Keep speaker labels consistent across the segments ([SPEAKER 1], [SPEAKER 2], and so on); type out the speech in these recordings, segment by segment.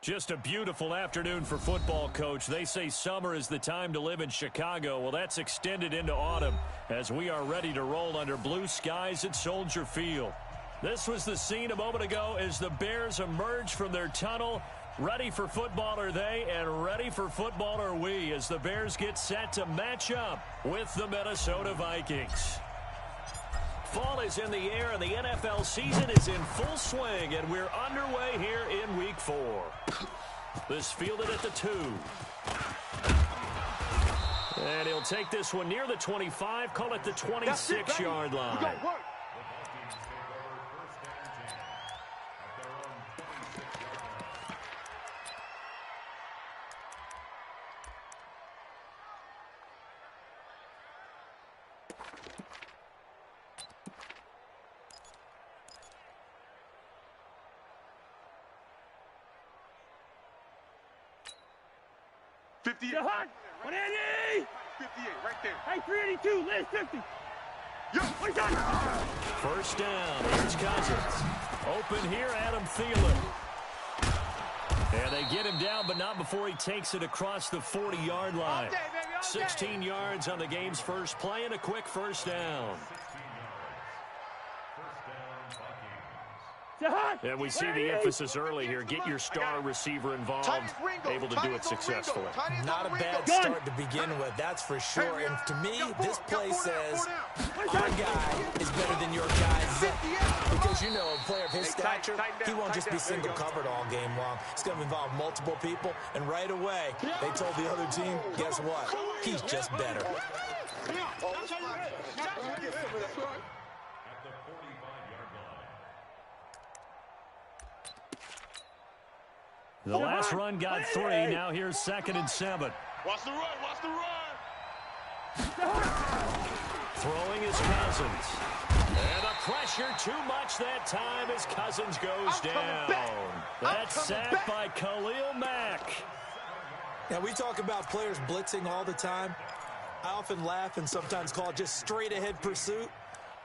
[SPEAKER 1] Just a beautiful afternoon for football, Coach. They say summer is the time to live in Chicago. Well, that's extended into autumn as we are ready to roll under blue skies at Soldier Field. This was the scene a moment ago as the Bears emerge from their tunnel. Ready for football are they, and ready for football are we as the Bears get set to match up with the Minnesota Vikings. Fall is in the air, and the NFL season is in full swing, and we're underway here in Week 4. This fielded at the 2. And he'll take this one near the 25, call it the 26-yard line.
[SPEAKER 2] 58. 180. 58, right there.
[SPEAKER 3] Hey, 382, last 50.
[SPEAKER 1] First down. Here's Cousins. Open here, Adam Thielen. And they get him down, but not before he takes it across the 40-yard line. 16 yards on the game's first play and a quick first down. And we see the emphasis early here. Get your star receiver involved, able to do it successfully.
[SPEAKER 4] Not a bad start to begin with, that's for sure. And to me, this play says our guy is better than your guy. Because, you know, a player of his stature, he won't just be single covered all game long. It's going to involve multiple people. And right away, they told the other team, guess what? He's just better.
[SPEAKER 1] The last run got 3. Now here's 2nd and 7.
[SPEAKER 2] Watch the run. Watch the run.
[SPEAKER 1] Throwing is Cousins. And the pressure too much that time as Cousins goes down. That's sacked by Khalil Mack.
[SPEAKER 4] Now, we talk about players blitzing all the time. I often laugh and sometimes call it just straight-ahead pursuit.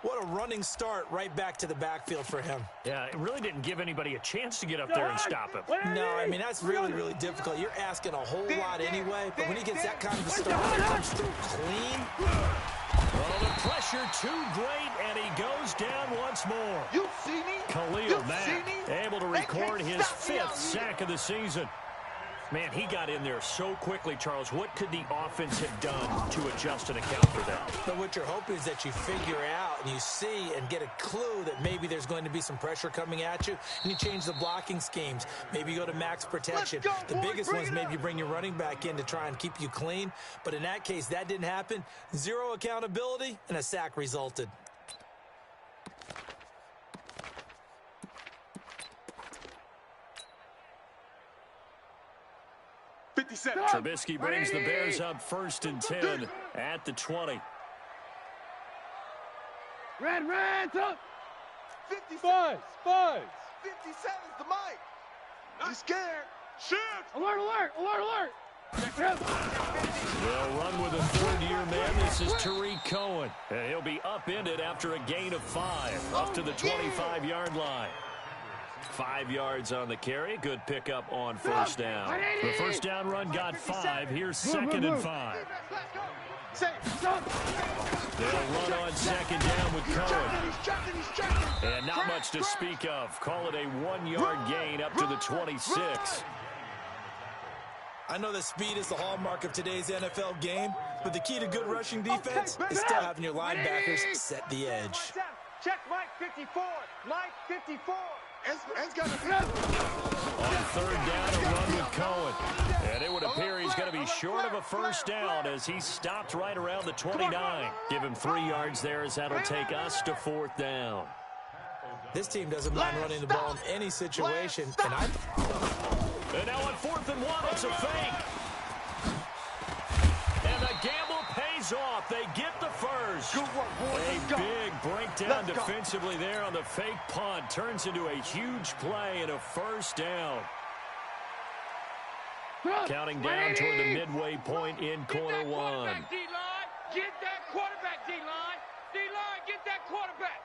[SPEAKER 4] What a running start right back to the backfield for him.
[SPEAKER 1] Yeah, it really didn't give anybody a chance to get up there and stop him.
[SPEAKER 4] No, I mean, that's really, really difficult. You're asking a whole lot anyway, but when he gets that kind of a start, he comes through clean.
[SPEAKER 1] Oh, the pressure too great, and he goes down once more.
[SPEAKER 2] You see me?
[SPEAKER 1] Khalil Mack able to record his 5th sack of the season. Man, he got in there so quickly, Charles. What could the offense have done to adjust and account for that?
[SPEAKER 4] But what you're hoping is that you figure out and you see and get a clue that maybe there's going to be some pressure coming at you, and you change the blocking schemes. Maybe you go to max protection. The biggest one is maybe you bring your running back in to try and keep you clean. But in that case, that didn't happen. 0 accountability, and a sack resulted.
[SPEAKER 1] Trubisky brings the Bears up 1st and 10 at the 20.
[SPEAKER 3] Red, up.
[SPEAKER 2] 57. 57's the mic. You scared? Shift.
[SPEAKER 3] Alert.
[SPEAKER 1] They'll run with a 3rd-year man. This is Tariq Cohen. And he'll be upended after a gain of 5 up to the 25-yard line. 5 yards on the carry. Good pickup on first down. The first down run got 5. Here's 2nd and 5. They'll run on 2nd down with Cohen. And not much to speak of. Call it a 1-yard gain up to the 26.
[SPEAKER 4] I know that speed is the hallmark of today's NFL game, but the key to good rushing defense is still having your linebackers set the edge.
[SPEAKER 3] Check Mike 54. Mike 54.
[SPEAKER 1] On 3rd down, a run with Cohen. And it would appear he's going to be short of a first down as he stopped right around the 29. Give him 3 yards there as that'll take us to 4th down.
[SPEAKER 4] This team doesn't mind running the ball in any situation.
[SPEAKER 1] And now on 4th and 1, it's a fake. And the gamble pays off. They get the first.
[SPEAKER 2] Good work, boys.
[SPEAKER 1] A big breakdown defensively there on the fake punt. Turns into a huge play and a first down. Counting down toward the midway point in quarter 1.
[SPEAKER 3] Get that quarterback, D-line. D-line, get that quarterback.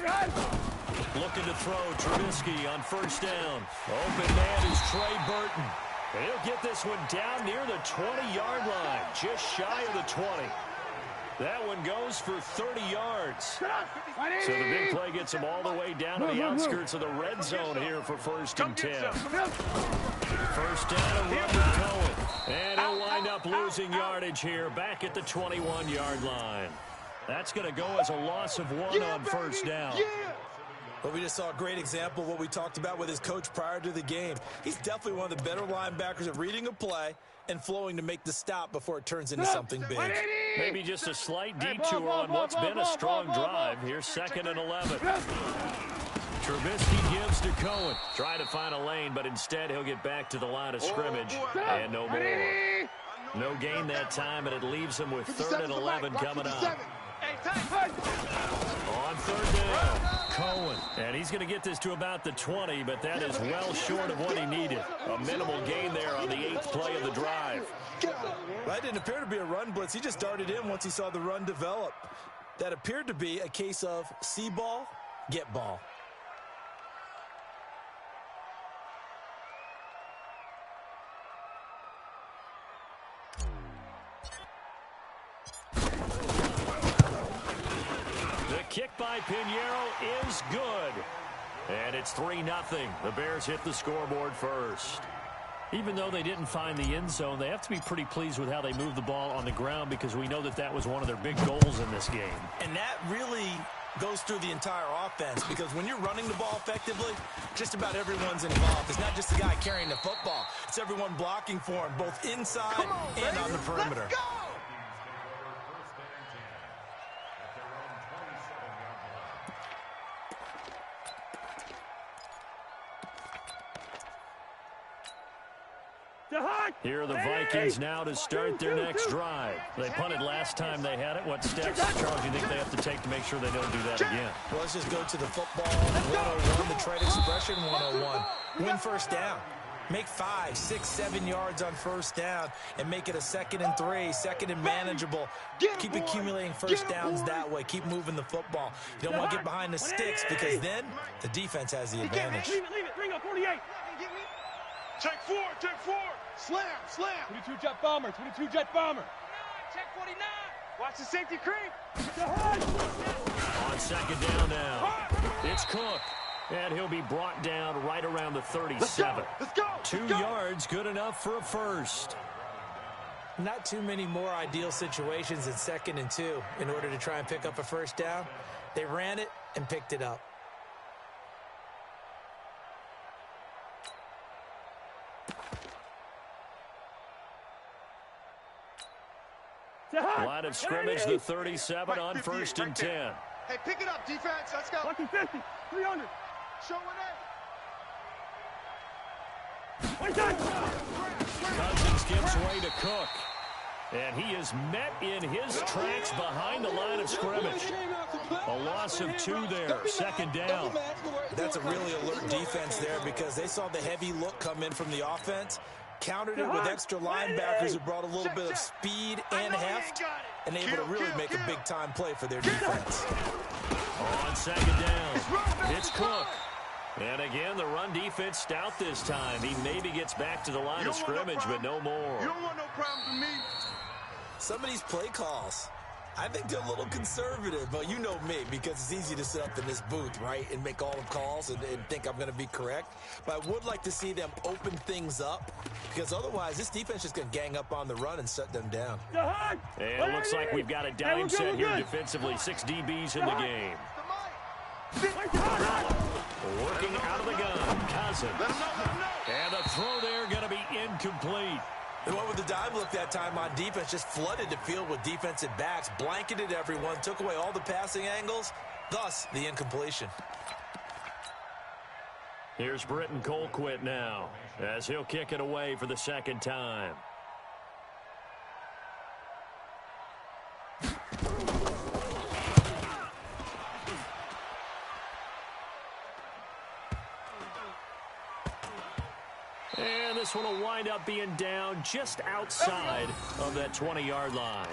[SPEAKER 1] Looking to throw Trubisky on first down. Open man is Trey Burton. And he'll get this one down near the 20-yard line, just shy of the 20. That one goes for 30 yards. So the big play gets him all the way down to the outskirts of the red zone here for 1st and 10. First down and run with Cohen. And he'll wind up losing yardage here back at the 21-yard line. That's going to go as a loss of 1 on first down.
[SPEAKER 4] Well, we just saw a great example of what we talked about with his coach prior to the game. He's definitely one of the better linebackers at reading a play and flowing to make the stop before it turns into something big.
[SPEAKER 1] Maybe just a slight detour on what's been a strong drive. Here's 2nd and 11. Trubisky gives to Cohen. Trying to find a lane, but instead he'll get back to the line of scrimmage. And no more. No gain that time, and it leaves him with 3rd and 11 coming up. On 3rd down, Cohen. And he's going to get this to about the 20, but that is well short of what he needed. A minimal gain there on the 8th play of the drive.
[SPEAKER 4] That didn't appear to be a run blitz. He just darted in once he saw the run develop. That appeared to be a case of see ball, get ball.
[SPEAKER 1] Kick by Pinheiro is good. And it's 3-0. The Bears hit the scoreboard first. Even though they didn't find the end zone, they have to be pretty pleased with how they moved the ball on the ground because we know that that was one of their big goals in this game.
[SPEAKER 4] And that really goes through the entire offense because when you're running the ball effectively, just about everyone's involved. It's not just the guy carrying the football. It's everyone blocking for him, both inside and on the perimeter.
[SPEAKER 2] Let's go!
[SPEAKER 1] Here are the Vikings now to start their next drive. They punted last time they had it. What steps, Charles, do you think they have to take to make sure they don't do that again?
[SPEAKER 4] Well, let's just go to the football 101, the trade expression 101. Win first down. Make 5, 6, 7 yards on first down and make it a 2nd and 3, 2nd and manageable. Keep accumulating first downs that way. Keep moving the football. You don't want to get behind the sticks because then the defense has the advantage.
[SPEAKER 3] Leave it. Bring up 48.
[SPEAKER 2] Take 4. Slam.
[SPEAKER 3] 22 jet bomber. 22 jet bomber. Check 49. Watch the safety creep.
[SPEAKER 1] On 2nd down now, it's Cook. And he'll be brought down right around the 37.
[SPEAKER 2] Let's go.
[SPEAKER 1] 2 yards, good enough for a first.
[SPEAKER 4] Not too many more ideal situations in 2nd and 2 in order to try and pick up a first down. They ran it and picked it up.
[SPEAKER 1] Line of scrimmage, the 37 on 1st and 10.
[SPEAKER 2] Hey, pick it up, defense. Let's go.
[SPEAKER 3] Lucky 50. 300.
[SPEAKER 2] Show it
[SPEAKER 1] Cousins gives way to Cook. And he is met in his tracks behind the line of scrimmage. A loss of 2 there, 2nd down.
[SPEAKER 4] That's a really alert defense there because they saw the heavy look come in from the offense, countered it with extra linebackers who brought a little bit of speed and heft, and able to really make a big-time play for their defense.
[SPEAKER 1] On 2nd down, it's Cook. And again, the run defense stout this time. He maybe gets back to the line of scrimmage, but no more.
[SPEAKER 2] You don't want no problems with me.
[SPEAKER 4] Some of these play calls, I think they're a little conservative, but you know me, because it's easy to sit up in this booth, right, and make all the calls and think I'm going to be correct. But I would like to see them open things up, because otherwise this defense is going to gang up on the run and shut them down.
[SPEAKER 1] And it looks like we've got a dime set here defensively. 6 DBs in the game. Working out of the gun, Cousins. And the throw there going to be incomplete.
[SPEAKER 4] And what with the dime look that time on defense, just flooded the field with defensive backs, blanketed everyone, took away all the passing angles, thus the incompletion.
[SPEAKER 1] Here's Britton Colquitt now, as he'll kick it away for the 2nd time. And this one will wind up being down just outside of that 20-yard line.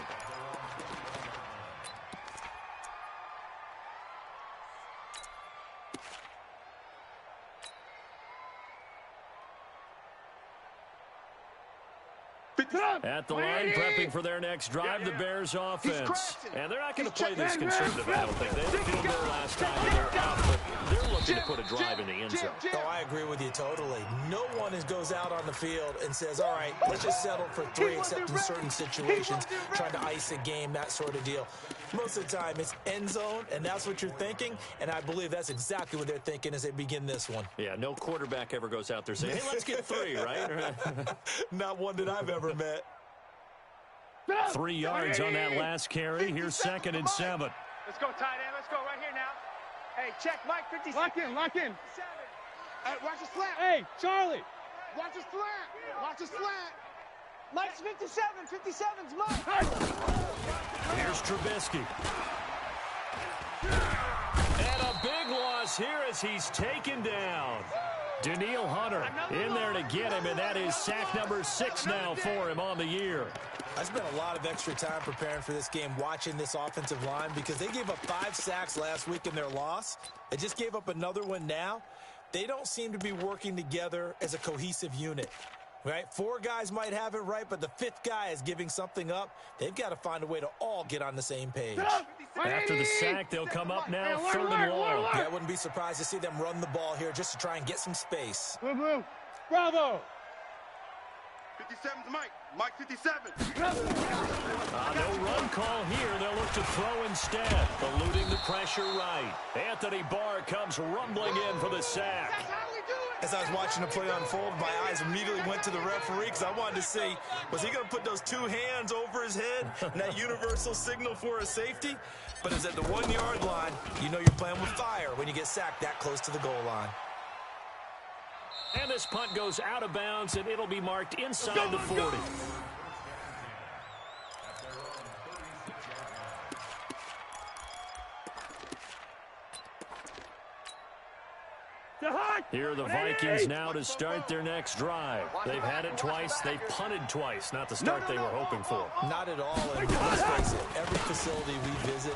[SPEAKER 1] At the line, prepping for their next drive, the Bears offense. And they're not going to play this conservative, I don't think. They had a field goal last time, and they're out, but they're looking to put a drive in the end zone.
[SPEAKER 4] Oh, I agree with you totally. No one goes out on the field and says, all right, let's just settle for 3, except in certain situations, trying to ice a game, that sort of deal. Most of the time, it's end zone, and that's what you're thinking, and I believe that's exactly what they're thinking as they begin this one.
[SPEAKER 1] Yeah, no quarterback ever goes out there saying, hey, let's get 3, right?
[SPEAKER 4] Not one that I've ever met.
[SPEAKER 1] 3 yards on that last carry. Here's 2nd and 7.
[SPEAKER 3] Let's go, tight end. Let's go right here now. Hey, check Mike 56. Lock in. Hey, watch the slant. Hey, Charlie. Watch the slant. Watch the slant. Mike's 57. 57's Mike.
[SPEAKER 1] Here's Trubisky. And a big loss here as he's taken down. Danielle Hunter in there to get him, and that is sack number 6 now for him on the year.
[SPEAKER 4] I spent a lot of extra time preparing for this game, watching this offensive line, because they gave up 5 sacks last week in their loss. They just gave up another one now. They don't seem to be working together as a cohesive unit, right? 4 guys might have it right, but the 5th guy is giving something up. They've got to find a way to all get on the same page.
[SPEAKER 1] After the sack, they'll come up now 3rd and long.
[SPEAKER 4] Yeah, I wouldn't be surprised to see them run the ball here just to try and get some space.
[SPEAKER 3] Bravo.
[SPEAKER 2] 57's Mike. Mike 57.
[SPEAKER 1] No run call here. They'll look to throw instead. Eluding the pressure right. Anthony Barr comes rumbling in for the sack.
[SPEAKER 4] As I was watching the play unfold, my eyes immediately went to the referee because I wanted to see, was he going to put those 2 hands over his head and that universal signal for a safety? But it's at the 1-yard line. You know you're playing with fire when you get sacked that close to the goal line.
[SPEAKER 1] And this punt goes out of bounds, and it'll be marked inside the 40. Here are the Vikings now to start their next drive. They've had it twice. They've punted twice. Not the start they were hoping for.
[SPEAKER 4] Not at all. And let's face it, every facility we visit,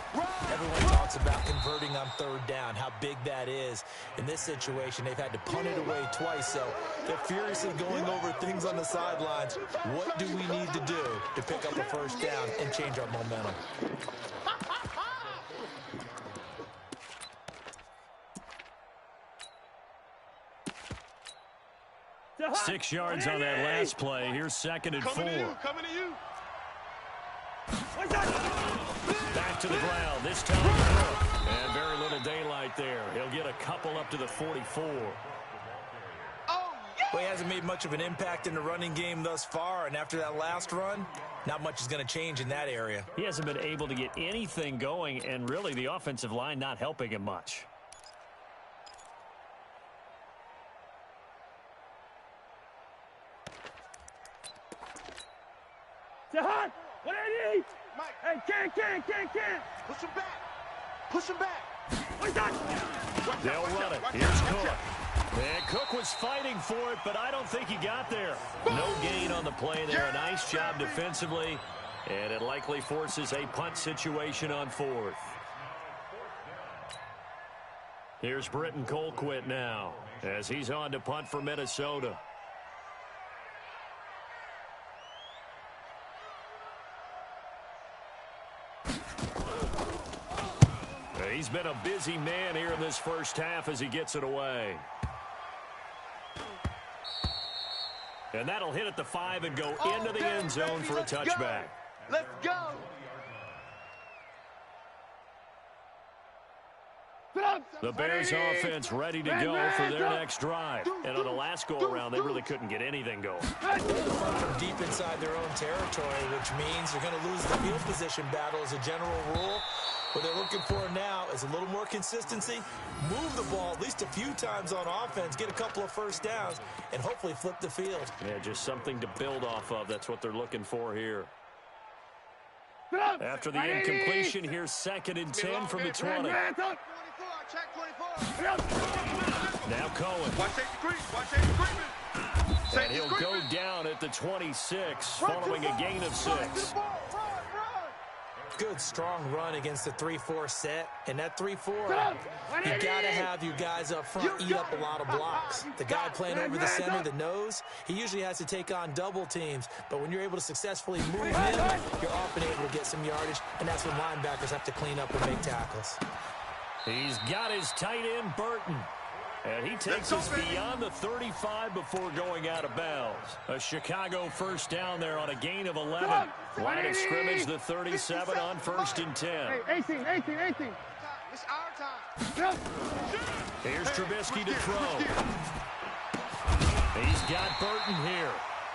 [SPEAKER 4] everyone talks about converting on 3rd down, how big that is. In this situation, they've had to punt it away twice, so they're furiously going over things on the sidelines. What do we need to do to pick up a 1st down and change our momentum?
[SPEAKER 1] 6 yards on that last play. Here's 2nd and 4.
[SPEAKER 2] Coming to you.
[SPEAKER 1] Back to the ground. This time Cook. And very little daylight there. He'll get a couple up to the 44.
[SPEAKER 4] Well, he hasn't made much of an impact in the running game thus far, and after that last run, not much is going to change in that area.
[SPEAKER 1] He hasn't been able to get anything going, and really the offensive line not helping him much.
[SPEAKER 3] Hot. 180. Mike. Hey, can't. Push him back.
[SPEAKER 1] They'll run it. Here's Cook. And Cook was fighting for it, but I don't think he got there. No gain on the play there. A nice job defensively, and it likely forces a punt situation on 4th. Here's Britton Colquitt now, as he's on to punt for Minnesota. He's been a busy man here in this first half as he gets it away. And that'll hit at the 5 and go into the end zone for a touchback.
[SPEAKER 3] Let's go.
[SPEAKER 1] The Bears offense ready to go for their next drive. And on the last go-around, they really couldn't get anything going.
[SPEAKER 4] From deep inside their own territory, which means they're going to lose the field position battle as a general rule. What they're looking for now is a little more consistency, move the ball at least a few times on offense, get a couple of 1st downs, and hopefully flip the field.
[SPEAKER 1] Yeah, just something to build off of. That's what they're looking for here. After the incompletion, here's 2nd and 10 from the 20. Now Cohen. And he'll go down at the 26 following a gain of 6.
[SPEAKER 4] Good, strong run against the 3-4 set. And that 3-4, you got to have your guys up front eat up a lot of blocks. The guy playing over the center, the nose, he usually has to take on double teams. But when you're able to successfully move him, you're often able to get some yardage, and that's when linebackers have to clean up and make tackles.
[SPEAKER 1] He's got his tight end, Burton. And he takes us beyond the 35 before going out of bounds. A Chicago first down there on a gain of 11. Line of scrimmage, the 37 on 1st and 10.
[SPEAKER 3] Hey, 18. It's our time.
[SPEAKER 1] Here's Trubisky to throw. He's got Burton here.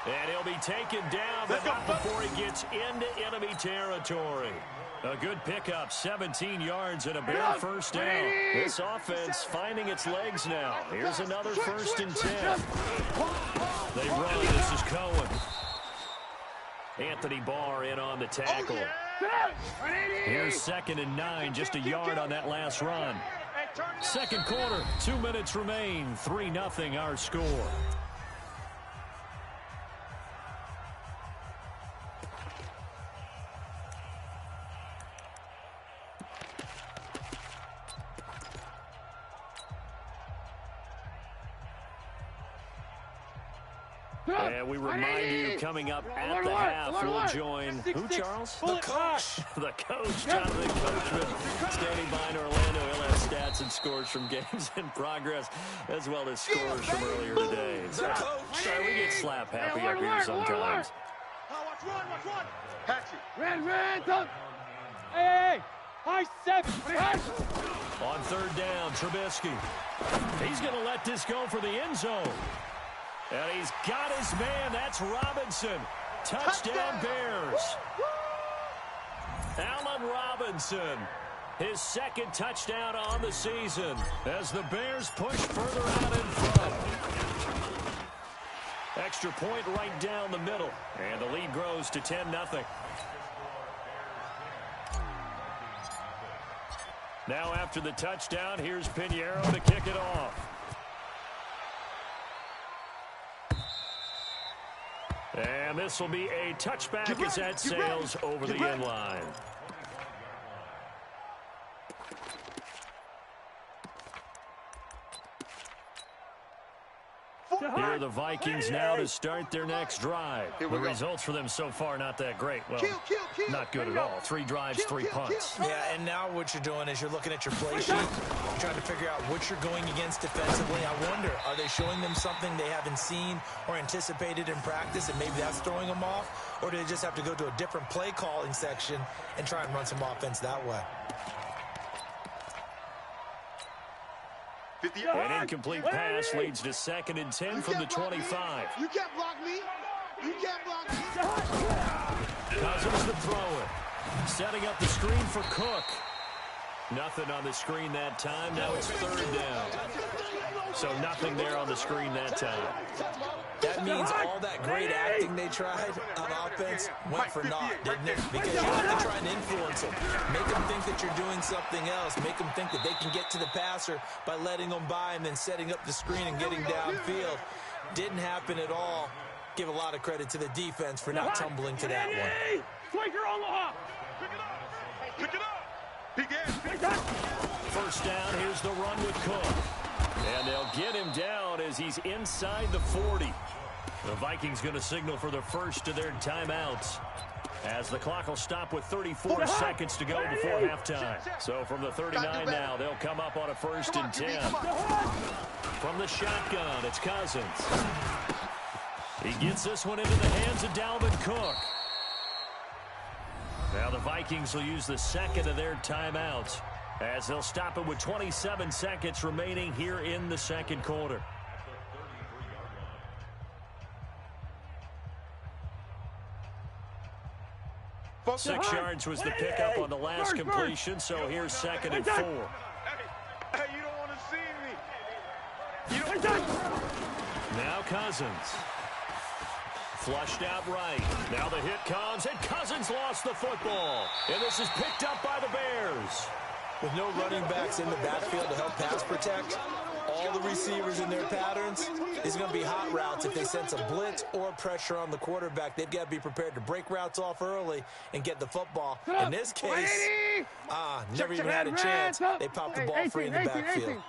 [SPEAKER 1] And he'll be taken down, but not before he gets into enemy territory. A good pickup, 17 yards and a bare first down. This offense finding its legs now. Here's another 1st and 10. They run. This is Cohen. Anthony Barr in on the tackle. Here's 2nd and 9, just a yard on that last run. Second quarter, 2 minutes remain. 3-0 our score. And we remind you, coming up at the half, we'll join who, Charles?
[SPEAKER 4] The coach.
[SPEAKER 1] The coach, Jonathan Coachman, standing by in Orlando. He'll have stats and scores from games in progress, as well as scores from earlier today.
[SPEAKER 4] The coach.
[SPEAKER 1] Sorry, we get slap happy up here sometimes.
[SPEAKER 3] Watch one. Patchy. Red, Hey, high 7.
[SPEAKER 1] On 3rd down, Trubisky. He's going to let this go for the end zone. And he's got his man. That's Robinson. Touchdown, Bears. Allen Robinson, his 2nd touchdown on the season as the Bears push further out in front. Extra point right down the middle. And the lead grows to 10-0. Now after the touchdown, here's Pinheiro to kick it off. And this will be a touchback as that sails over the end line. Here are the Vikings now to start their next drive. The results for them so far not that great. Well, not good at all. 3 drives, 3 punts.
[SPEAKER 4] Yeah, and now what you're doing is you're looking at your play sheet. You're trying to figure out what you're going against defensively. I wonder, are they showing them something they haven't seen or anticipated in practice, and maybe that's throwing them off? Or do they just have to go to a different play calling section and try and run some offense that way?
[SPEAKER 1] An incomplete pass leads to 2nd and 10 from the 25.
[SPEAKER 3] You can't block me. You can't block me.
[SPEAKER 1] Cousins to throw it. Setting up the screen for Cook. Nothing on the screen that time. Now it's 3rd down. So nothing there on the screen that time.
[SPEAKER 4] That means all that great acting they tried on offense went for naught, didn't it? Because you have to try and influence them. Make them think that you're doing something else. Make them think that they can get to the passer by letting them by and then setting up the screen and getting downfield. Didn't happen at all. Give a lot of credit to the defense for not tumbling to that one.
[SPEAKER 2] Pick it up. Begin.
[SPEAKER 1] First down, here's the run with Cook. And they'll get him down as he's inside the 40. The Vikings going to signal for the first of their timeouts, as the clock will stop with 34 seconds to go before halftime. So from the 39 now, they'll come up on a 1st and 10. From the shotgun, it's Cousins. He gets this one into the hands of Dalvin Cook. Now the Vikings will use the 2nd of their timeouts, as they'll stop it with 27 seconds remaining here in the 2nd quarter. Six yards was the pickup on the last completion, so here's 2nd and 4.
[SPEAKER 2] Hey, you don't want to see me. You don't.
[SPEAKER 1] Now Cousins. Flushed out right. Now the hit comes, and Cousins lost the football. And this is picked up by the Bears.
[SPEAKER 4] With no running backs in the backfield to help pass protect, all the receivers in their patterns. These are going to be hot routes if they sense a blitz or pressure on the quarterback. They've got to be prepared to break routes off early and get the football. In this case, never even had a chance. They popped the ball free in the backfield.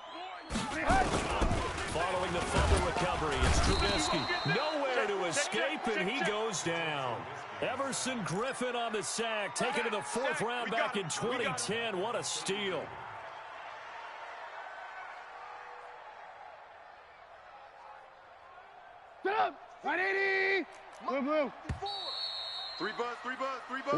[SPEAKER 1] Following the fumble recovery, it's Trubisky. Nowhere to escape, and he goes down. Everson Griffin on the sack, taken to the 4th round back in 2010. What a steal.
[SPEAKER 3] Blue.
[SPEAKER 2] Three buzz.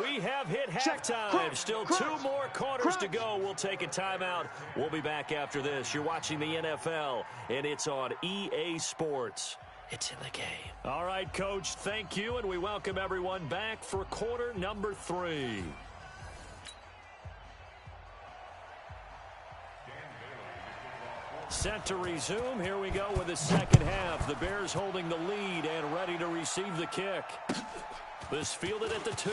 [SPEAKER 1] We have hit halftime. Still 2 more quarters to go. We'll take a timeout. We'll be back after this. You're watching the NFL, and it's on EA Sports. It's in the game. All right, Coach, thank you, and we welcome everyone back for quarter number 3. Set to resume. Here we go with the second half. The Bears holding the lead and ready to receive the kick. This fielded at the 2.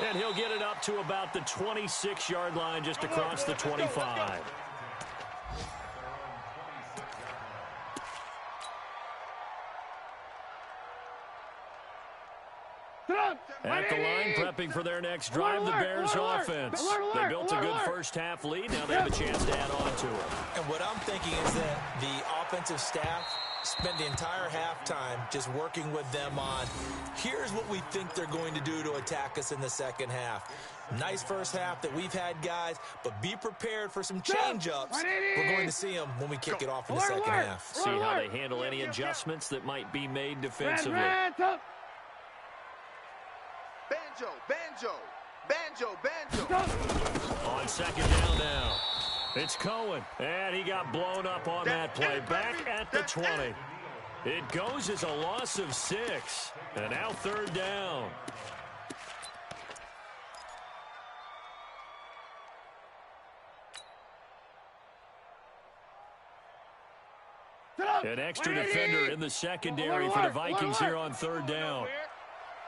[SPEAKER 1] And he'll get it up to about the 26-yard line, just across the 25. At the line, prepping for their next drive, the Bears offense. They built a good first-half lead. Now they have a chance to add on to it.
[SPEAKER 4] And what I'm thinking is that the offensive staff spent the entire halftime just working with them on, here's what we think they're going to do to attack us in the second half. Nice first half that we've had, guys, but be prepared for some change-ups. We're going to see them when we kick it off in the second half.
[SPEAKER 1] See how they handle any adjustments that might be made defensively.
[SPEAKER 2] Banjo.
[SPEAKER 1] On second down now. It's Cohen, and he got blown up on that play. Back at the 20. It goes as a loss of 6, and now 3rd down. An extra defender in the secondary for the Vikings here on 3rd down.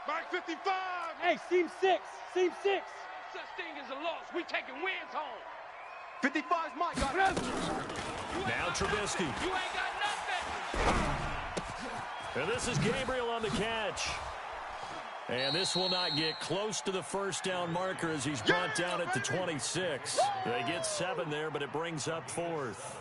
[SPEAKER 2] Mike 55.
[SPEAKER 3] Hey, seam 6.
[SPEAKER 5] Such thing as a loss. We taking wins home.
[SPEAKER 3] 55's Mike.
[SPEAKER 1] Now Trubisky.
[SPEAKER 5] You ain't got nothing.
[SPEAKER 1] And this is Gabriel on the catch. And this will not get close to the first down marker as he's brought down at the 26. They get 7 there, but it brings up 4th.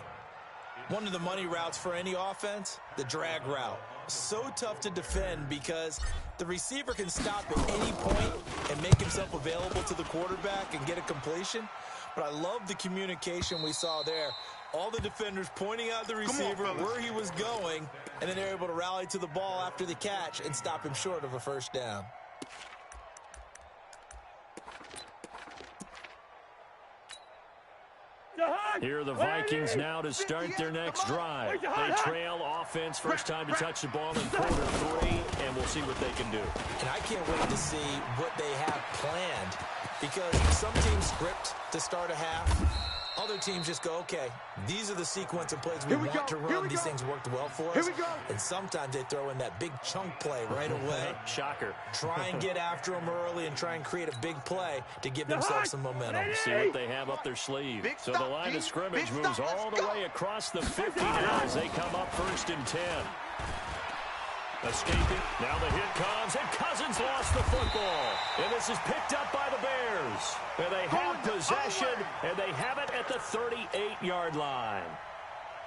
[SPEAKER 4] One of the money routes for any offense, the drag route. So tough to defend because the receiver can stop at any point and make himself available to the quarterback and get a completion. But I love the communication we saw there. All the defenders pointing out the receiver where he was going, and then they're able to rally to the ball after the catch and stop him short of a first down.
[SPEAKER 1] Here are the Vikings now to start their next drive. They trail offense, first time to touch the ball in quarter 3, and we'll see what they can do.
[SPEAKER 4] And I can't wait to see what they have planned, because some teams script to start a half. Other teams just go, okay, these are the sequence of plays we want to run. These things worked well for us. And sometimes they throw in that big chunk play right away.
[SPEAKER 1] Shocker.
[SPEAKER 4] Try and get after them early and try and create a big play to give themselves some momentum.
[SPEAKER 1] See what they have up their sleeve. So the line of scrimmage moves all the way across the 50 now as they come up 1st and 10. Escaping. Now the hit comes, and Cousins lost the football. And this is picked up by the Bears. And they have possession, and they have it at the 38-yard line.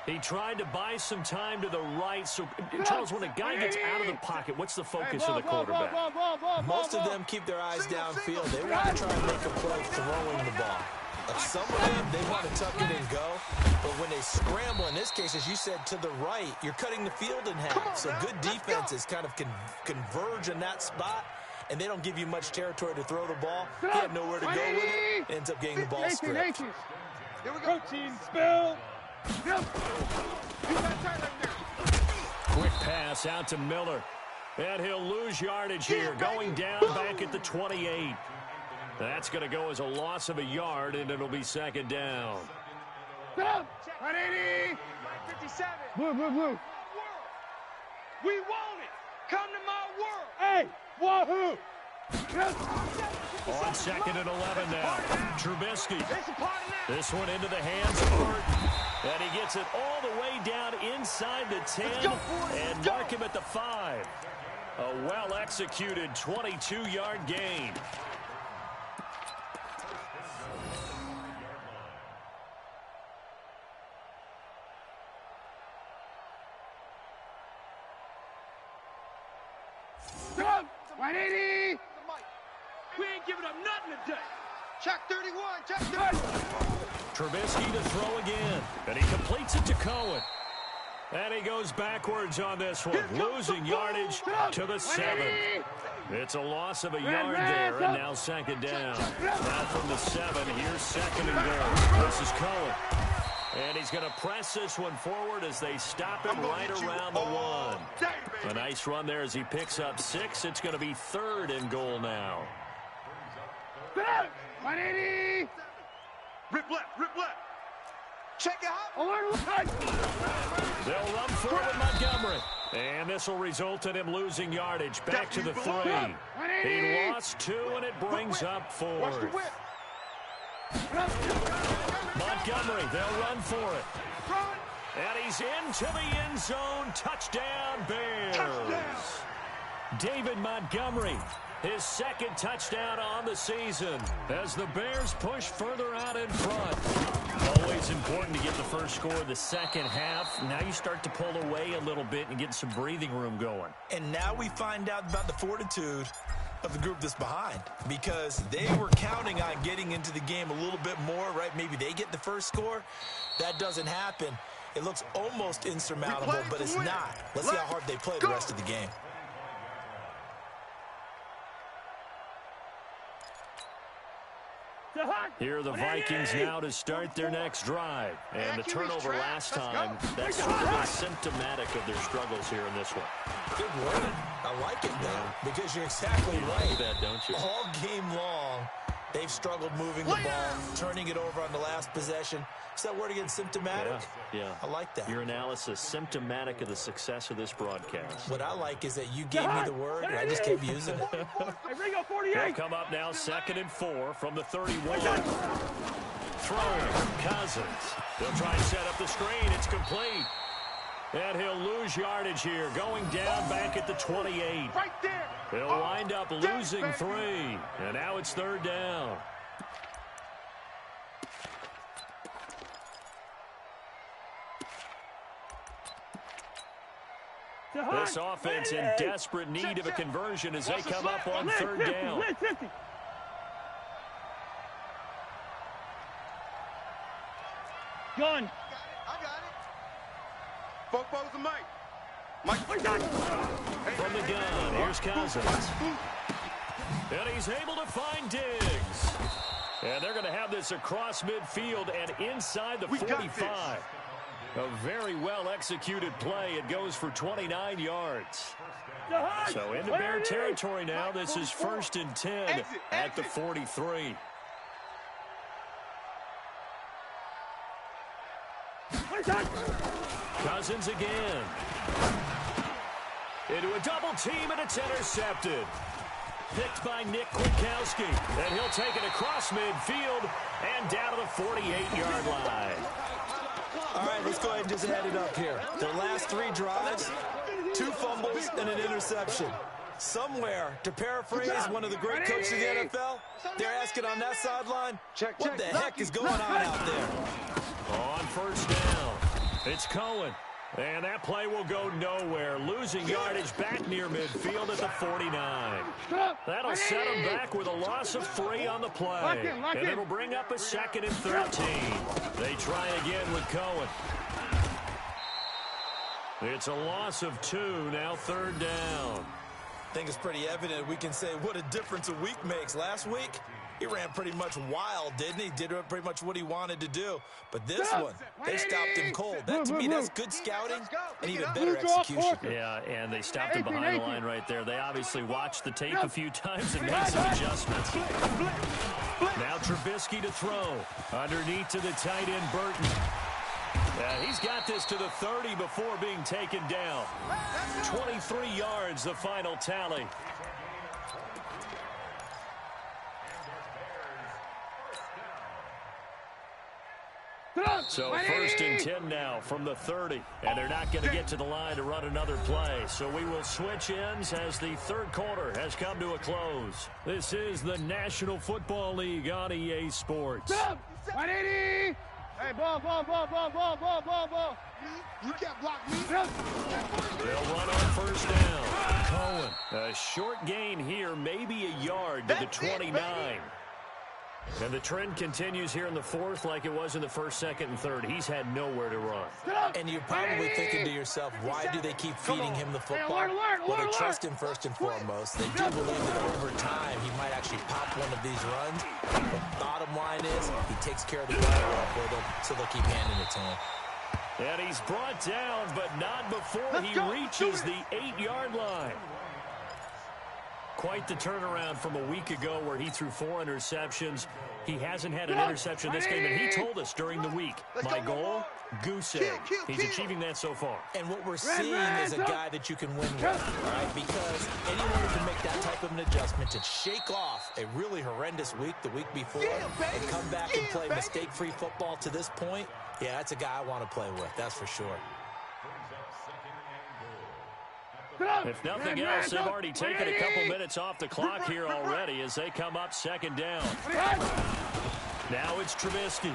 [SPEAKER 1] He tried to buy some time to the right. So, Charles, when a guy gets out of the pocket, what's the focus of the quarterback?
[SPEAKER 4] Most of them keep their eyes downfield. They want to try and make a play throwing the ball. Some of them, they want to tuck it and go. But when they scramble, in this case, as you said, to the right, you're cutting the field in half. So good defenses kind of converge in that spot, and they don't give you much territory to throw the ball. He had nowhere to go with it. Ends up getting the ball stripped.
[SPEAKER 3] Here we go. Protein spill.
[SPEAKER 1] Quick pass out to Miller. And he'll lose yardage here, going down back at the 28. That's going to go as a loss of a yard, and it'll be 2nd down.
[SPEAKER 3] 180.
[SPEAKER 5] 57.
[SPEAKER 3] Blue.
[SPEAKER 5] We want it. Come to my world.
[SPEAKER 3] Hey, wahoo.
[SPEAKER 1] On 2nd and 11 now. Trubisky. This one into the hands of Burton. And he gets it all the way down inside the 10 and mark him at the 5. A well-executed 22-yard gain.
[SPEAKER 3] Go! 180!
[SPEAKER 5] We ain't giving up nothing today.
[SPEAKER 3] Check 31, check 30.
[SPEAKER 1] Trubisky to throw again. And he completes it to Cohen. And he goes backwards on this one, losing yardage to the 7. It's a loss of a yard there, and now 2nd down. Now from the 7, here's 2nd and goal. This is Cohen. And he's going to press this one forward as they stop him right around the 1. A nice run there as he picks up 6. It's going to be 3rd and goal now.
[SPEAKER 3] 180!
[SPEAKER 2] Rip left, rip left.
[SPEAKER 3] Check it out.
[SPEAKER 1] They'll run forward with Montgomery. And this will result in him losing yardage back to the 3. He lost 2, and it brings up 4. Montgomery, they'll run for it. And he's into the end zone. Touchdown, Bears. David Montgomery, his 2nd touchdown on the season as the Bears push further out in front. Always important to get the first score of the second half. Now you start to pull away a little bit and get some breathing room going.
[SPEAKER 4] And now we find out about the fortitude of the group that's behind, because they were counting on getting into the game a little bit more, right? Maybe they get the first score. That doesn't happen. It looks almost insurmountable, but it's not. Let's see how hard they play the rest of the game.
[SPEAKER 1] Here are the Vikings now to start their next drive. And the turnover last time, that's sort of symptomatic of their struggles here in this one.
[SPEAKER 4] Good word. I like it, though, because you're exactly right.
[SPEAKER 1] Like that, don't you?
[SPEAKER 4] All game long, they've struggled moving the ball, turning it over on the last possession. Is that word again, symptomatic?
[SPEAKER 1] Yeah.
[SPEAKER 4] I like that.
[SPEAKER 1] Your analysis, symptomatic of the success of this broadcast.
[SPEAKER 4] What I like is that you gave me the word, and I just kept using it.
[SPEAKER 1] They'll come up now 2nd and 4 from the 31. Throwing, Cousins. They'll try and set up the screen. It's complete. And he'll lose yardage here, going down back at the 28.
[SPEAKER 2] Right there.
[SPEAKER 1] He'll wind up losing 3. And now it's 3rd down. This offense in desperate need of a conversion as they come up on 3rd down.
[SPEAKER 3] Gun.
[SPEAKER 2] I got it. Fopo's and Mike.
[SPEAKER 1] From the gun, here's Cousins. And he's able to find Diggs. And they're going to have this across midfield and inside the 45. A very well-executed play. It goes for 29 yards. So into Bear territory now. This is 1st and 10 at the 43. Cousins again. Into a double team, and it's intercepted. Picked by Nick Kwiatkowski. And he'll take it across midfield and down to the 48-yard line.
[SPEAKER 4] All right, let's go ahead and just add it up here. Their last 3 drives, 2 fumbles and an interception. Somewhere, to paraphrase one of the great coaches of the NFL, they're asking on that sideline, what the heck is going on out there?
[SPEAKER 1] On 1st down, it's Cohen. And that play will go nowhere, losing yardage back near midfield at the 49. That'll set them back with a loss of 3 on the play. And it'll bring up a 2nd and 13. They try again with Cohen. It's a loss of 2, now 3rd down.
[SPEAKER 4] I think it's pretty evident we can say what a difference a week makes. Last week, he ran pretty much wild, didn't he? Did pretty much what he wanted to do. But this one, they stopped him cold. That, to me, that's good scouting and even better execution.
[SPEAKER 1] Yeah, and they stopped him behind the line right there. They obviously watched the tape a few times and made some adjustments. Now Trubisky to throw. Underneath to the tight end, Burton. He's got this to the 30 before being taken down. 23 yards, the final tally. So 1st and 10 now from the 30. And they're not going to get to the line to run another play. So we will switch ends as the third quarter has come to a close. This is the National Football League on EA Sports.
[SPEAKER 3] 180! Hey, ball. You can't block me.
[SPEAKER 1] They'll run on 1st down. Cohen, a short gain here, maybe a yard to the 29. And the trend continues here in the 4th like it was in the 1st, 2nd, and 3rd. He's had nowhere to run.
[SPEAKER 4] And you're probably thinking to yourself, why do they keep feeding him the football? Well, they trust him first and foremost. They do believe that over time he might actually pop one of these runs. But bottom line is he takes care of the ball for them, so they'll keep handing it to him.
[SPEAKER 1] And he's brought down, but not before he reaches the 8-yard line. Quite the turnaround from a week ago where he threw 4 interceptions. He hasn't had an interception this game, and he told us during the week, my goal, goose egg. He's achieving that so far.
[SPEAKER 4] And what we're seeing is a guy that you can win with, all right? Because anyone who can make that type of an adjustment to shake off a really horrendous week the week before and come back and play mistake-free football to this point, yeah, that's a guy I want to play with, that's for sure.
[SPEAKER 1] If nothing else, they've already taken a couple minutes off the clock here already as they come up 2nd down. Now it's Trubisky.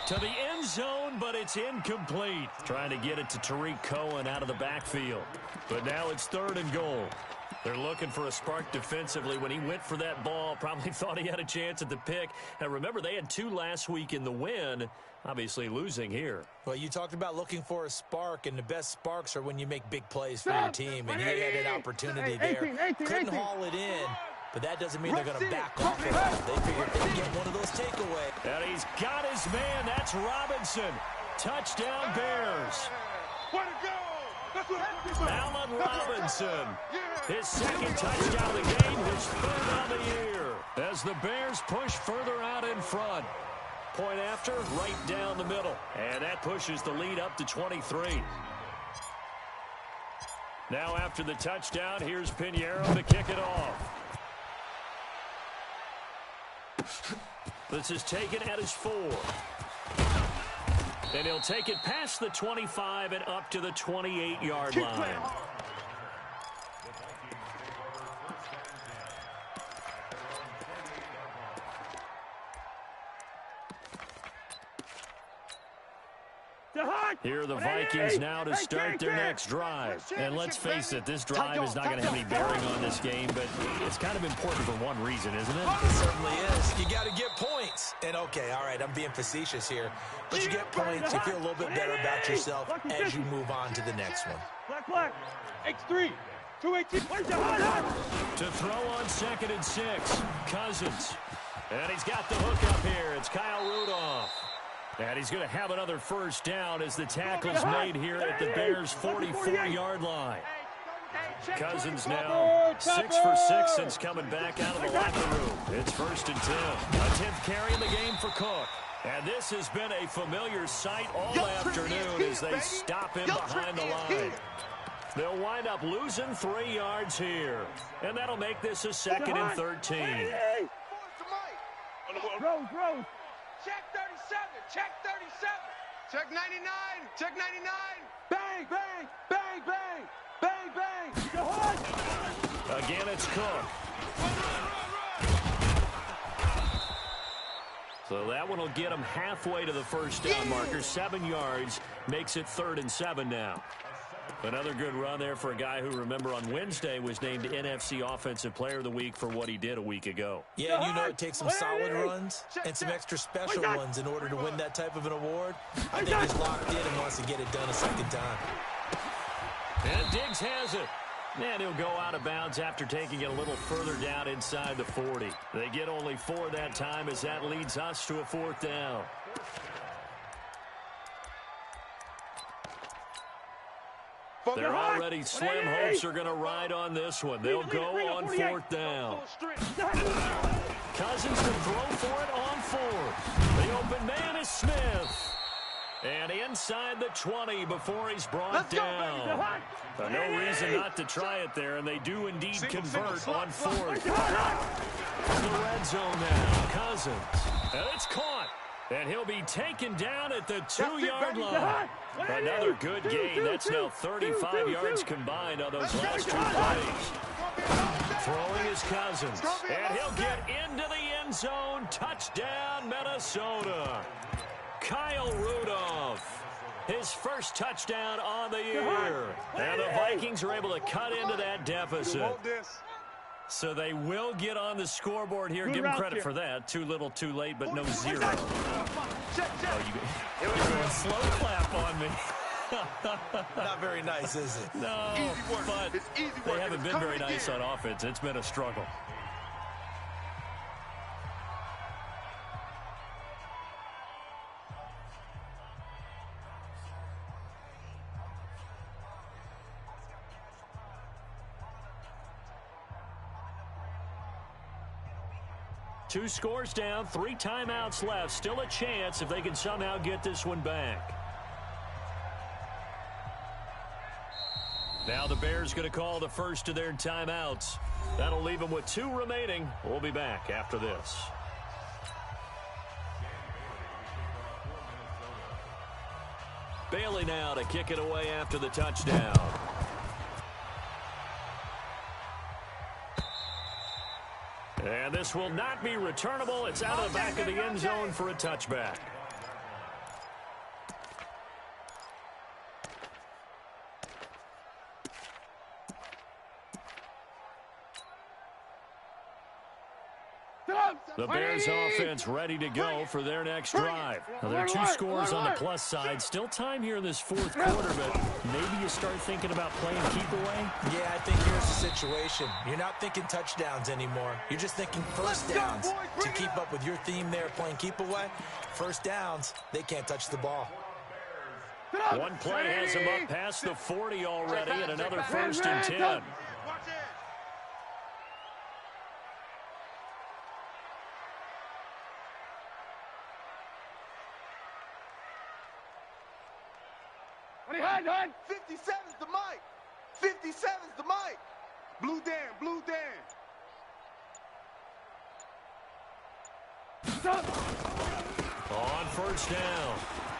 [SPEAKER 1] To the end zone, but it's incomplete. Trying to get it to Tariq Cohen out of the backfield. But now it's 3rd and goal. They're looking for a spark defensively. When he went for that ball, probably thought he had a chance at the pick. And remember, they had 2 last week in the win. Obviously losing here.
[SPEAKER 4] Well, you talked about looking for a spark, and the best sparks are when you make big plays for your team. And he had an opportunity there. Couldn't haul it in, but that doesn't mean they're going to back off of it. They figured they'd get one of those takeaways.
[SPEAKER 1] And he's got his man. That's Robinson. Touchdown, Bears.
[SPEAKER 2] Way to go!
[SPEAKER 1] Allen Robinson. His 2nd touchdown of the game, his 3rd on the year. As the Bears push further out in front. Point after, right down the middle. And that pushes the lead up to 23. Now after the touchdown, here's Pinheiro to kick it off. This is taken at his 4. And he'll take it past the 25 and up to the 28-yard line. Here are the Vikings now to start their next drive. And let's face it, this drive is not going to have any bearing on this game, but it's kind of important for one reason, isn't it?
[SPEAKER 4] It certainly is. You got to get points. And, okay, all right, I'm being facetious here. But you get points, you feel a little bit better about yourself as you move on to the next one.
[SPEAKER 3] Black. X3. 218.
[SPEAKER 1] To throw on 2nd and 6, Cousins. And he's got the hook up here. It's Kyle Rudolph. And he's going to have another 1st down as the tackle's made here at the Bears' 44-yard line. Cousins now 6 for 6 since coming back out of the locker room. It's 1st and 10. A 10th carry in the game for Cook. And this has been a familiar sight all afternoon as they stop him behind the line. They'll wind up losing 3 yards here. And that'll make this a 2nd and 13.
[SPEAKER 3] Rose.
[SPEAKER 5] Check 37. Check 37.
[SPEAKER 2] Check 99. Check 99.
[SPEAKER 3] Bang.
[SPEAKER 1] Again, it's Cook. So that one will get him halfway to the 1st down marker. 7 yards makes it 3rd and 7 now. Another good run there for a guy who, remember, on Wednesday was named NFC Offensive Player of the Week for what he did a week ago.
[SPEAKER 4] Yeah, and you know it takes some solid runs and some extra special ones in order to win that type of an award. I think he's locked in and wants to get it done a 2nd time.
[SPEAKER 1] And Diggs has it. And he'll go out of bounds after taking it a little further down inside the 40. They get only 4 that time as that leads us to a 4th down. They're already slim hopes are going to ride on this one. They'll go on 4th down. Cousins to throw for it on 4th. The open man is Smith. And inside the 20 before he's brought down. No reason not to try it there, and they do indeed convert on 4th. The red zone now. Cousins. And it's caught. And he'll be taken down at the 2-yard line. Another good gain. That's now 35 yards combined on those last 2 plays. Throwing his Cousins. And he'll get into the end zone. Touchdown, Minnesota. Kyle Rudolph. His first touchdown on the year. And the Vikings are able to cut into that deficit. So they will get on the scoreboard here. Give them credit for that. Too little, too late, but no zero. Oh, you're going slow clap on me.
[SPEAKER 4] Not very nice, is it?
[SPEAKER 1] No, but they haven't been very nice on offense. It's been a struggle. Two scores down, 3 timeouts left. Still a chance if they can somehow get this one back. Now the Bears going to call the first of their timeouts. That'll leave them with 2 remaining. We'll be back after this. Bailey now to kick it away after the touchdown. And this will not be returnable. It's out of the back of the end zone for a touchback. The Bears offense ready to go for their next drive. Now, there are 2 scores on the plus side. Still time here in this 4th quarter, but maybe you start thinking about playing keep away?
[SPEAKER 4] Yeah, I think here's the situation. You're not thinking touchdowns anymore. You're just thinking first downs. To keep up with your theme there, playing keep away, first downs, they can't touch the ball.
[SPEAKER 1] One play has him up past the 40 already, and another 1st and 10.
[SPEAKER 2] Hide. 57's the mic. 57's the mic. Blue Dan.
[SPEAKER 1] On first down,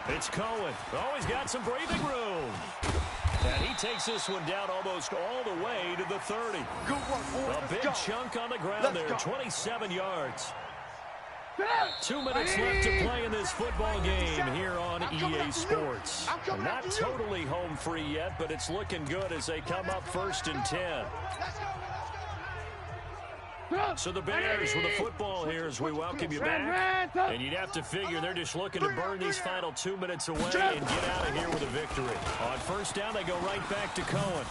[SPEAKER 1] it's Cohen. Oh, he's got some breathing room. And he takes this one down almost all the way to the 30.
[SPEAKER 2] Good work, boys.
[SPEAKER 1] A big chunk on the ground there, 27 yards. 2 minutes left to play in this football game here on EA Sports. Not totally home free yet, but it's looking good as they come up 1st and 10. So the Bears with the football here as we welcome you back. And you'd have to figure they're just looking to burn these final 2 minutes away and get out of here with a victory. On first down, they go right back to Cohen.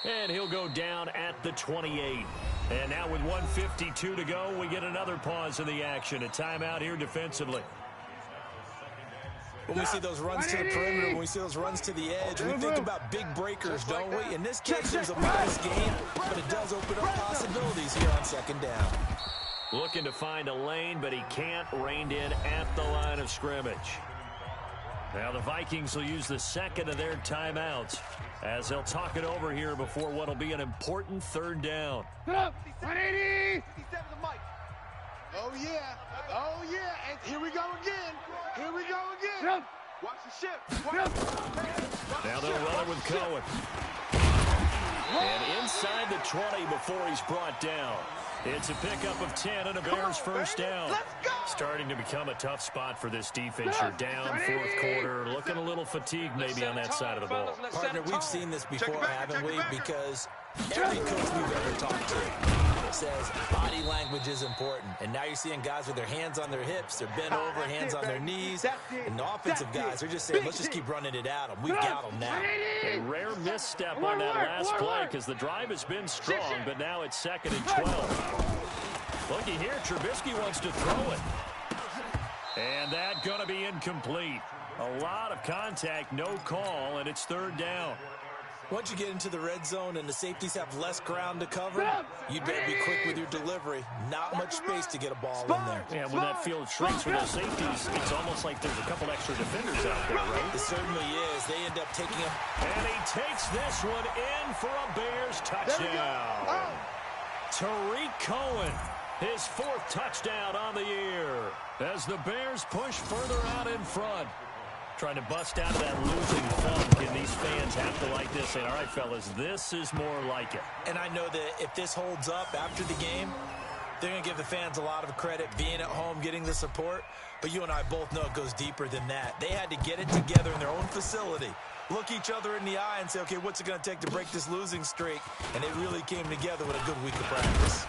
[SPEAKER 1] And he'll go down at the 28. And now with 1:52 to go, we get another pause in the action. A timeout here defensively.
[SPEAKER 4] When we see those runs to the perimeter, when we see those runs to the edge, we think about big breakers, don't we? In this case, it was a modest game, but it does open up possibilities here on 2nd down.
[SPEAKER 1] Looking to find a lane, but he can't. Reined in at the line of scrimmage. Now the Vikings will use the 2nd of their timeouts as they'll talk it over here before what will be an important 3rd down.
[SPEAKER 2] 180. Oh, yeah. And here we go again. Watch the shift.
[SPEAKER 1] Now they'll run it with Cohen. And inside the 20 before he's brought down. It's a pickup of 10 and a Bears first down. Starting to become a tough spot for this defense. You're down 4th quarter, looking a little fatigued maybe on that side of the ball.
[SPEAKER 4] Partner, we've seen this before, haven't we? Because every coach we've ever talked to says body language is important. And now you're seeing guys with their hands on their hips, they're bent over, hands on their knees. And the offensive guys are just saying, let's just keep running it at them. We've got them now.
[SPEAKER 1] A rare misstep on that last play because the drive has been strong, but now it's 2nd and 12. Looky here, Trubisky wants to throw it. And that going to be incomplete. A lot of contact, no call, and it's 3rd down.
[SPEAKER 4] Once you get into the red zone and the safeties have less ground to cover, you better be quick with your delivery. Not much space to get a ball in there.
[SPEAKER 1] Yeah, when that field shrinks with those safeties, it's almost like there's a couple extra defenders out there, right?
[SPEAKER 4] It certainly is. They end up taking him.
[SPEAKER 1] And he takes this one in for a Bears touchdown. Tariq Cohen His 4th touchdown on the year as the Bears push further out in front. Trying to bust out of that losing funk, and these fans have to like this. Saying, all right, fellas, this is more like it.
[SPEAKER 4] And I know that if this holds up after the game, they're going to give the fans a lot of credit being at home, getting the support. But you and I both know it goes deeper than that. They had to get it together in their own facility, look each other in the eye and say, okay, what's it going to take to break this losing streak? And they really came together with a good week of practice.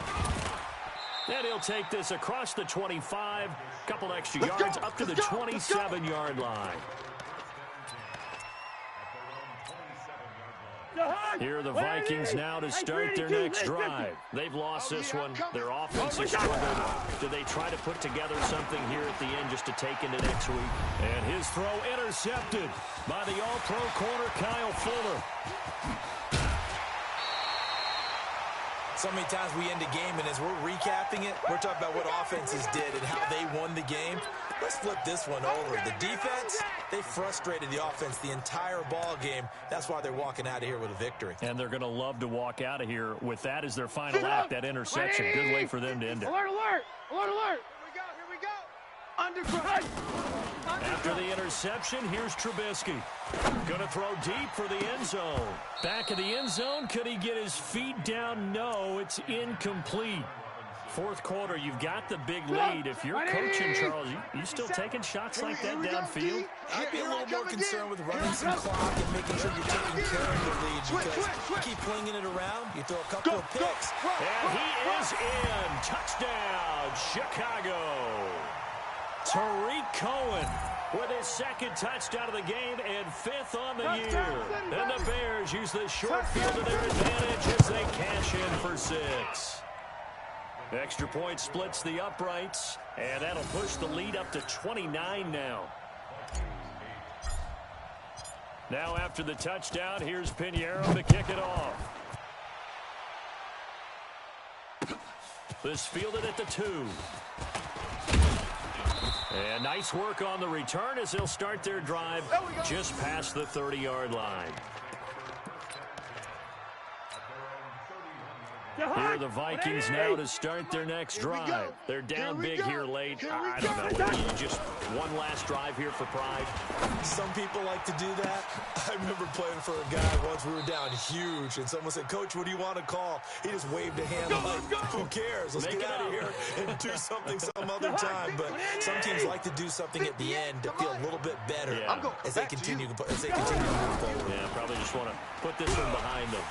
[SPEAKER 1] And he'll take this across the 25, couple extra yards up to the 27-yard line. Here are the Vikings now to start their next drive. They've lost this one. Their offense has struggled. Do they try to put together something here at the end just to take into next week? And his throw intercepted by the all-pro corner Kyle Fuller.
[SPEAKER 4] So many times we end a game, and as we're recapping it, we're talking about what offenses did and how they won the game. Let's flip this one over. The defense, they frustrated the offense the entire ball game. That's why they're walking out of here with a victory.
[SPEAKER 1] And they're going to love to walk out of here with that as their final act, that interception. Good way for them to end it.
[SPEAKER 3] Alert, alert! Alert, alert! Here we go! Underground!
[SPEAKER 1] After the interception, here's Trubisky. Going to throw deep for the end zone. Back of the end zone, could he get his feet down? No, it's incomplete. 4th quarter, you've got the big lead. If you're coaching, Charles, you still taking shots like that downfield?
[SPEAKER 4] I'd be a little more concerned with running some clock and making sure you're taking care of your lead, because you keep flinging it around, you throw a couple of picks.
[SPEAKER 1] And he is in. Touchdown, Chicago. Tariq Cohen with his 2nd touchdown of the game and 5th on the year. And the Bears use the short field to their advantage as they cash in for 6. Extra point splits the uprights, and that'll push the lead up to 29 now. Now after the touchdown, here's Pinheiro to kick it off. This fielded at the 2. And nice work on the return as they'll start their drive just past the 30-yard line. Here are the Vikings now to start their next drive. They're down big here late. I don't know. Just one last drive here for pride.
[SPEAKER 4] Some people like to do that. I remember playing for a guy once. We were down huge, and someone said, Coach, what do you want to call? He just waved a hand like, who cares? Let's get out of here and do something some other time. But some teams like to do something at the end to feel a little bit better as they continue to move forward.
[SPEAKER 1] Yeah, probably just want to put this one behind them.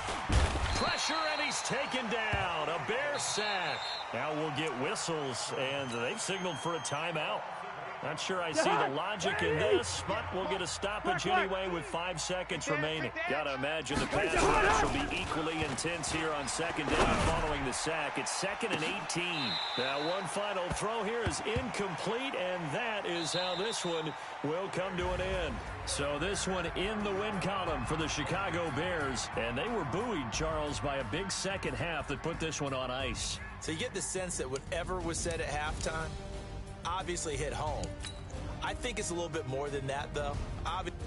[SPEAKER 1] Pressure, and he's taken down. A Bear sack. Now we'll get whistles, and they've signaled for a timeout. Not sure I see the logic in this, but we'll get a stoppage anyway with 5 seconds remaining. Gotta imagine the pass rush will be equally intense here on 2nd down following the sack. It's 2nd and 18. Now one final throw here is incomplete, and that is how this one will come to an end. So this one in the win column for the Chicago Bears, and they were buoyed, Charles, by a big second half that put this one on ice.
[SPEAKER 4] So you get the sense that whatever was said at halftime obviously hit home. I think it's a little bit more than that, though. Obviously